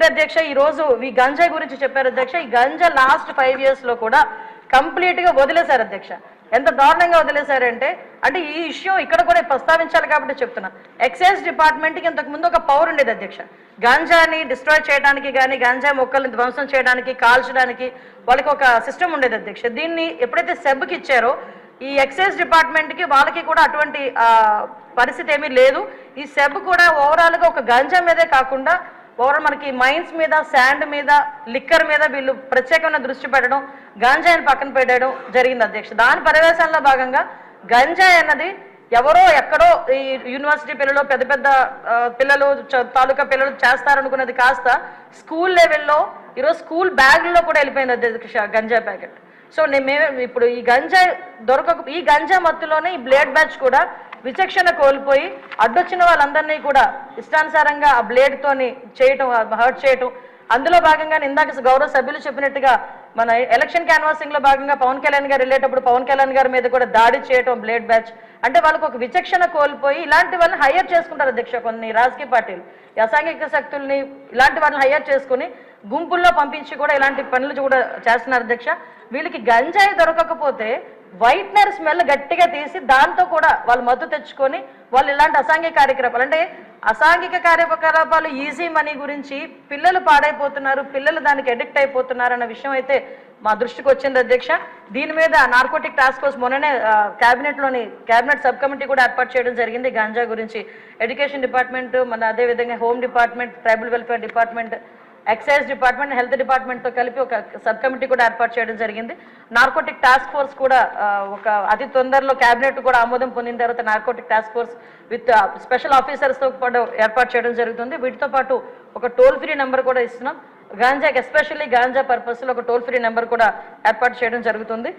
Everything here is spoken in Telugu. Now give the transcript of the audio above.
అధ్యక్ష ఈ రోజు ఈ గంజాయి గురించి చెప్పారు అధ్యక్ష. ఈ గంజా లాస్ట్ 5 years లో కూడా కంప్లీట్ గా వదిలేశారు అధ్యక్ష. ఎంత దారుణంగా వదిలేశారంటే అంటే ఈ ఇష్యూ ఇక్కడ కూడా ప్రస్తావించాలి కాబట్టి చెప్తున్నా. ఎక్సైజ్ డిపార్ట్మెంట్కి ఇంతకు ముందు ఒక పవర్ ఉండేది అధ్యక్ష. గాంజాని డిస్ట్రాయ్ చేయడానికి కానీ గాంజా మొక్కల్ని ధ్వంసం చేయడానికి కాల్చడానికి వాళ్ళకి ఒక సిస్టమ్ ఉండేది అధ్యక్ష. దీన్ని ఎప్పుడైతే సెబ్కి ఇచ్చారో ఈ ఎక్సైజ్ డిపార్ట్మెంట్కి వాళ్ళకి కూడా అటువంటి పరిస్థితి ఏమీ లేదు. ఈ సెబ్ కూడా ఓవరాల్గా ఒక గంజా మీదే కాకుండా ఓవరాల్ మనకి మైన్స్ మీద శాండ్ మీద లిక్కర్ మీద వీళ్ళు ప్రత్యేకమైన దృష్టి పెట్టడం గంజాయిని పక్కన పెట్టడం జరిగింది అధ్యక్ష. దాని పర్యవేశంలో భాగంగా గంజాయి అన్నది ఎవరో ఎక్కడో ఈ యూనివర్సిటీ పిల్లలు పెద్ద పెద్ద పిల్లలు తాలూకా పిల్లలు చేస్తారనుకున్నది కాస్త స్కూల్ లెవెల్లో ఈరోజు స్కూల్ బ్యాగ్లో కూడా వెళ్ళిపోయింది అధ్యక్ష గంజాయి ప్యాకెట్. సో మేము ఇప్పుడు ఈ గంజాయి ఈ గంజా మత్తులోనే ఈ బ్లేడ్ బ్యాచ్ కూడా విచక్షణ కోల్పోయి అడ్డొచ్చిన వాళ్ళందరినీ కూడా ఇష్టానుసారంగా ఆ బ్లేడ్తోని చేయటం హర్ట్ చేయటం. అందులో భాగంగా ఇందాక గౌరవ సభ్యులు చెప్పినట్టుగా మన ఎలక్షన్ క్యాన్వాసింగ్ లో భాగంగా పవన్ కళ్యాణ్ గారు వెళ్ళేటప్పుడు పవన్ కళ్యాణ్ గారి మీద కూడా దాడి చేయటం బ్లేడ్ బ్యాచ్. అంటే వాళ్ళకు ఒక విచక్షణ కోల్పోయి ఇలాంటి వాళ్ళని హైయర్ చేసుకుంటారు అధ్యక్ష. కొన్ని రాజకీయ పార్టీలు అసాంఘిక శక్తుల్ని ఇలాంటి వాళ్ళని హైయర్ చేసుకుని గుంపుల్లో పంపించి కూడా ఇలాంటి పనులు కూడా చేస్తున్నారు అధ్యక్ష. వీళ్ళకి గంజాయి దొరకకపోతే వైట్నర్ స్మెల్ గట్టిగా తీసి దాంతో కూడా వాళ్ళు మత్తు తెచ్చుకొని వాళ్ళు ఇలాంటి అసాంఘిక కార్యకలాపాలు అంటే అసాంఘిక కార్యకలాపాలు ఈజీ మనీ గురించి పిల్లలు పాడైపోతున్నారు, పిల్లలు దానికి అడిక్ట్ అయిపోతున్నారు అన్న విషయం అయితే మా దృష్టికి వచ్చింది అధ్యక్ష. దీని మీద నార్కోటిక్ టాస్క్ ఫోర్స్ మొన్ననే క్యాబినెట్ సబ్ కమిటీ కూడా ఏర్పాటు చేయడం జరిగింది. గాంజా గురించి ఎడ్యుకేషన్ డిపార్ట్మెంట్ మన అదేవిధంగా home department, tribal welfare department, excise department, health డిపార్ట్మెంట్తో కలిపి ఒక సబ్ కమిటీ కూడా ఏర్పాటు చేయడం జరిగింది. నార్కోటిక్ టాస్క్ ఫోర్స్ కూడా ఒక అతి తొందరలో క్యాబినెట్ కూడా ఆమోదం పొందిన తర్వాత narcotic task force with special ఆఫీసర్స్తో పాటు ఏర్పాటు చేయడం జరుగుతుంది. వీటితో పాటు ఒక టోల్ ఫ్రీ నెంబర్ కూడా ఇస్తున్నాం. గాంజాకి ఎస్పెషల్లీ గాంజా పర్పస్లో ఒక టోల్ ఫ్రీ నెంబర్ కూడా ఏర్పాటు చేయడం జరుగుతుంది.